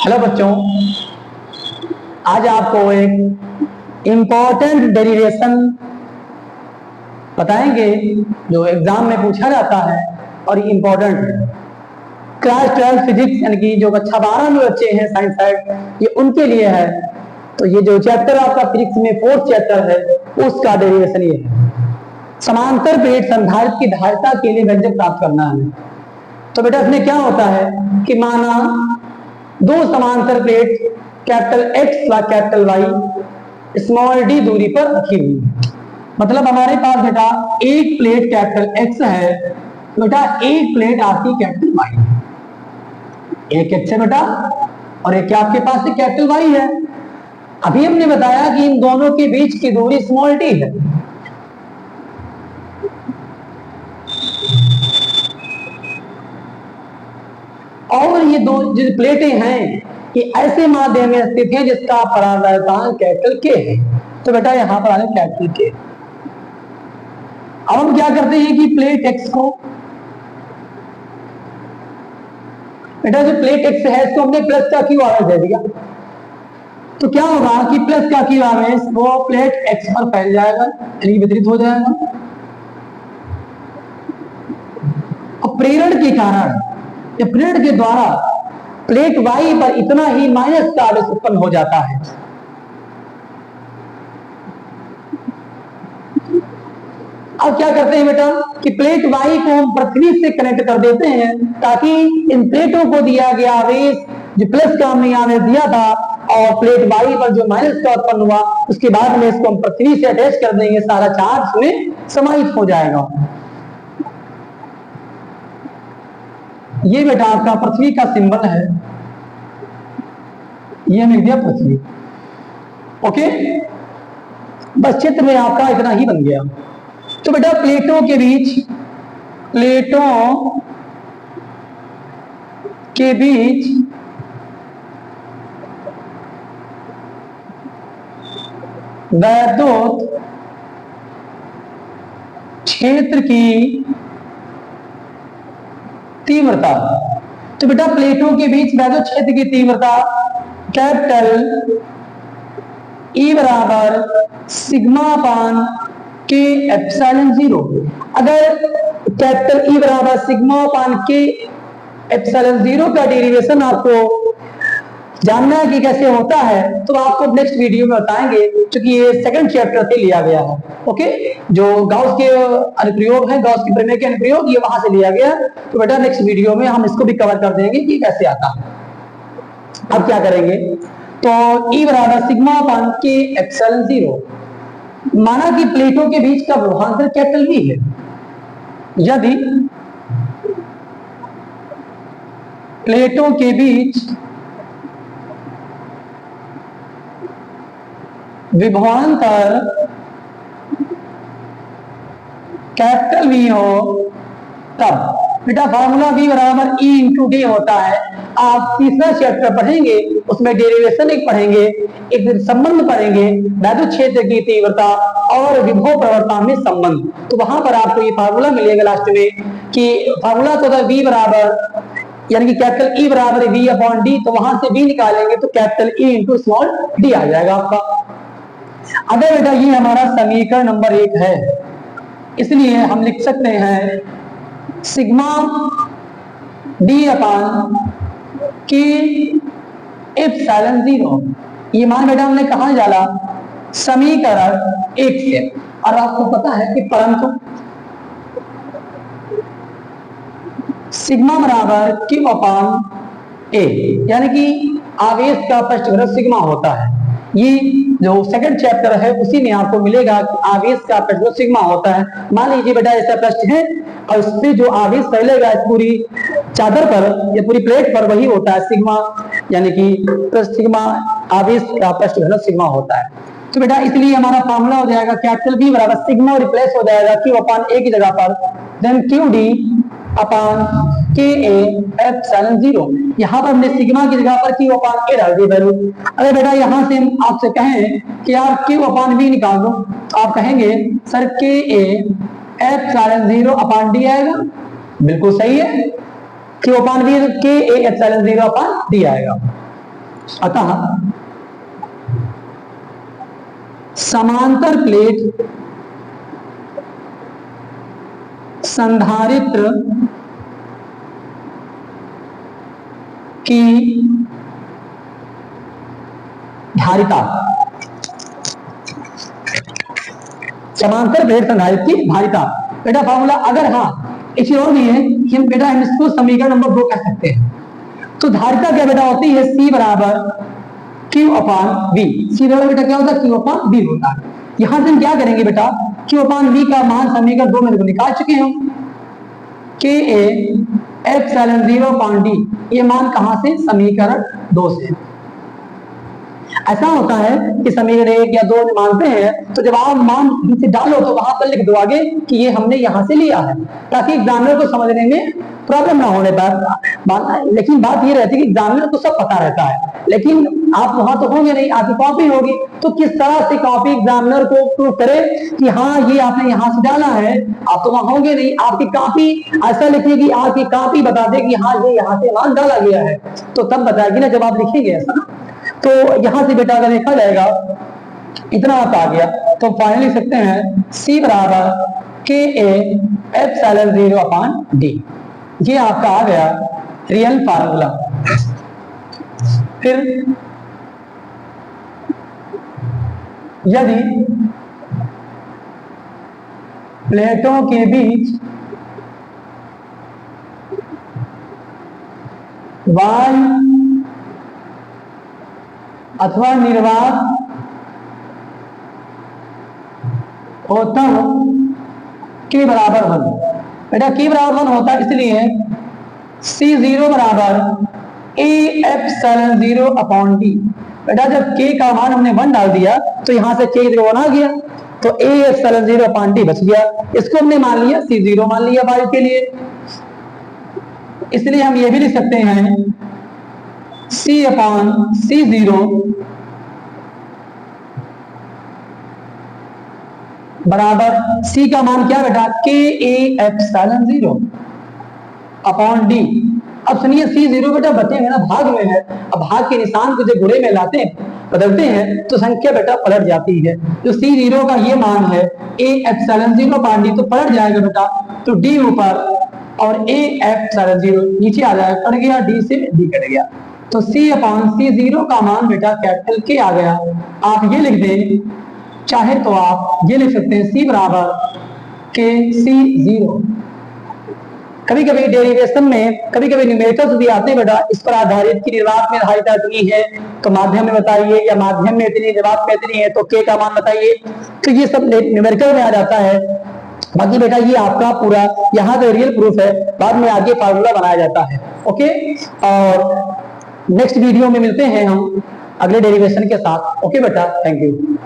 Hello बच्चों, आज आपको एक इम्पोर्टेंट डेरिवेशन बताएंगे जो एग्जाम में पूछा जाता है और इम्पोर्टेंट है। क्लास 12 फिजिक्स यानी कि जो कक्षा 12 में बच्चे हैं साइंस साइड, ये उनके लिए है। तो ये जो चैप्टर आपका फिजिक्स में 4th चैप्टर है उसका डेरिवेशन ये है। समांतर प्लेट संधारित्र की धारिता के लिए व्यंजक प्राप्त करना है। तो बेटा इसमें क्या होता है कि माना दो समांतर प्लेट कैपिटल X व कैपिटल Y स्मॉल d दूरी पर रखी हुई। मतलब हमारे पास बेटा एक प्लेट कैपिटल X है, बेटा एक प्लेट आपकी कैपिटल Y है। एक X है बेटा और एक आपके पास कैपिटल Y है। अभी हमने बताया कि इन दोनों के बीच की दूरी स्मॉल d है। और ये दो जो प्लेटें हैं ये ऐसे माध्यम में स्थित हैं जिसका परावर्तनांक कैपिटल K है। तो बेटा यहां पर आ गया कैपिटल K। अब हम क्या करते हैं कि प्लेट X को, बेटा जो प्लेट X है इसको हमने प्लस का Q आवेश दे दिया। तो क्या होगा कि प्लस का Q आवेश वो प्लेट X पर फैल जाएगा यानी वितरित हो जाएगा। और प्रेरण के कारण या प्रेरण के द्वारा प्लेट Y पर इतना ही माइनस का आवेश उत्पन्न हो जाता है। अब क्या करते हैं बेटा कि प्लेट Y को हम पृथ्वी से कनेक्ट कर देते हैं ताकि इन प्लेटों को दिया गया आवेश जो प्लस का हमने आवेश दिया था और प्लेट Y पर जो माइनस का उत्पन्न हुआ उसके बाद में इसको हम पृथ्वी से अटैच कर देंगे, सारा चार्ज में समाहित हो जाएगा। ये बेटा आपका पृथ्वी का सिंबल है, ये मिल गया पृथ्वी। ओके, बस चित्र में आपका इतना ही बन गया। तो बेटा प्लेटों के बीच वैद्युत क्षेत्र की तीव्रता। तो बेटा प्लेटों के बीच वैद्युत क्षेत्र की तीव्रता कैपिटल E बराबर सिग्मा अपान के एप्सिलॉन 0। अगर कैपिटल E बराबर सिग्मा अपान के एप्सिलॉन 0 का डेरिवेशन आपको जानना है कि कैसे होता है तो आपको नेक्स्ट वीडियो में बताएंगे, क्योंकि ये सेकंड चैप्टर से लिया गया है। ओके, जो गाउस के अनुप्रयोग है, गाउस के प्रमेय के अनुप्रयोग, ये वहां से लिया गया। तो बेटा नेक्स्ट वीडियो में हम इसको भी कवर कर देंगे कि कैसे आता है। अब क्या करेंगे तो E बराबर सिग्मा अपान के एप्सिलॉन 0। माना कि प्लेटों के बीच का विभवांतर कैपिटल V है। यदि प्लेटों के बीच विभवांतर कैपिटल V हो तब बेटा फार्मूला V बराबर E इंटू D होता है। आप तीसरा चैप्टर पढ़ेंगे, उसमें डेरिवेशन एक पढ़ेंगे, एक संबंध पढ़ेंगे वैद्युत क्षेत्र की तीव्रता और विभव प्रवणता में संबंध। तो वहां पर आपको ये फार्मूला मिलेगा लास्ट में कि फार्मूला तो था V बराबर यानी कि कैपिटल E बराबर V अपॉन D। तो वहां से V निकालेंगे तो capital E into small d आ जाएगा आपका। अगर बेटा ये हमारा समीकरण नंबर 1 है, इसलिए हम लिख सकते हैं सिग्मा D अपान के एप्सिलॉन 0। ये मान बेटा हमने कहा डाला समीकरण 1 से। और आपको पता है कि परंतु सिग्मा बराबर Q अपान A यानी कि आवेश का पृष्ठ घनत्व सिग्मा होता है। ये जो सेकंड चैप्टर है उसी में आपको मिलेगा कि आवेश का पृष्ठ घनत्व सिग्मा होता है। मान लीजिए बेटा ऐसा पृष्ठ है और इस पे जो आवेश फैलेगा इस पूरी चादर पर या पूरी प्लेट पर वही होता है सिग्मा, यानी कि सिग्मा आवेश का पृष्ठ घनत्व सिग्मा होता है। तो बेटा इसलिए हमारा फार्मूला हो जाएगा कैपिटल V बराबर सिग्मा रिप्लेस हो जाएगा Q अपान A की जगह पर, देन QD अपान के एप्सिलॉन 0। यहाँ पर हमने सिग्मा की जगह पर Q अपान A डाल दी वैल्यू। अगर बेटा यहाँ से हम आपसे कहें कि यार Q अपान V निकाल दो, आप कहेंगे सर के एप्सिलॉन 0 अपान D आएगा। बिल्कुल सही है, Q अपान V के एप्सिलॉन 0 अपान D आएगा। अतः समांतर प्लेट संधारित्र की धारिता, समांतर प्लेट संधारित्र की धारिता बेटा फॉर्मूला अगर हाँ एक चीज और भी है कि हम बेटा इसको समीकरण नंबर 2 कह सकते हैं। तो धारिता क्या बेटा होती है, C बराबर Q अपान V। सी बराबर बेटा क्या होता है, Q अपान V होता है। यहां से हम क्या करेंगे बेटा, Q अपान V का मान समीकरण 2 में निकाल चुके हैं Ka एप्सिलॉन 0 अपान D, ये मान कहां से, समीकरण 2 से। ऐसा होता है कि समीकरण 1 या 2 मानते हैं तो जब आप मान नीचे डालो तो वहां पर लिख दो आगे कि ये हमने यहां से लिया है, ताकि एग्जामिनर को समझने में प्रॉब्लम ना होने पर। लेकिन बात ये रहती है कि एग्जामिनर को सब पता रहता है, लेकिन आप वहां तो होंगे नहीं, आपकी कॉपी होगी, तो किस तरह से कॉपी एग्जामिनर को प्रूव करे कि हाँ ये आपने यहां से डाला है। आप तो वहां होंगे नहीं, आपकी कॉपी ऐसा लिखेगी, आपकी कॉपी बता देगी हाँ ये यहाँ से मान डाला गया है, तो तब बताएगी ना जब आप लिखेंगे ऐसा। तो यहां से बेटा अगर देखा जाएगा इतना आप आ गया, तो फाइनल लिख सकते हैं C बराबर Ka एप्सिलॉन 0 अपान D। ये आपका आ गया रियल फार्मूला। फिर यदि प्लेटों के बीच वायु अथवा निर्वात होता के बराबर 1, बेटा के बराबर 1 होता है, इसलिए C0 बराबर A एप्सिलॉन 0 अपॉन D। बेटा जब k का मान हमने 1 डाल दिया तो यहां से k 1 आ गया, तो A एप्सिलॉन 0 अपॉन D बच गया। इसको हमने मान लिया C0 मान लिया वायु के लिए, इसलिए हम ये भी लिख सकते हैं C अपॉन C0 बराबर C का मान क्या बेटा, Ka एप्सिलॉन 0 अपॉन D। अब सुनिए C0 बेटा बचे हुए ना भाग में है, अब भाग के निशान को जब गुणे में लाते हैं बदलते हैं तो संख्या बेटा पलट जाती है। तो C0 का ये मान है A एप्सिलॉन 0 अपॉन D, तो पलट जाएगा बेटा, तो D ऊपर और A एप्सिलॉन 0 नीचे आ जाएगा, कट गया D से D कट गया, तो C अपॉन C0 का मान बेटा कैपिटल K आ गया। आप ये लिख दें, चाहे तो आप ये लिख सकते हैं C बराबर KC0। कभी कभी डेरिवेशन में कभी कभी न्यूमेरिकल्स भी आते हैं बेटा, इस पर आधारित कि निर्वात में धारिता इतनी है तो माध्यम में बताइए, या माध्यम में इतनी निर्वात में इतनी है तो K का मान बताइए, तो ये सब न्यूमेरिकल में आ जाता है। बाकी बेटा ये आपका पूरा यहाँ पे रियल प्रूफ है, बाद में आगे फार्मूला बनाया जाता है। ओके, और नेक्स्ट वीडियो में मिलते हैं हम अगले डेरिवेशन के साथ। ओके बेटा, थैंक यू।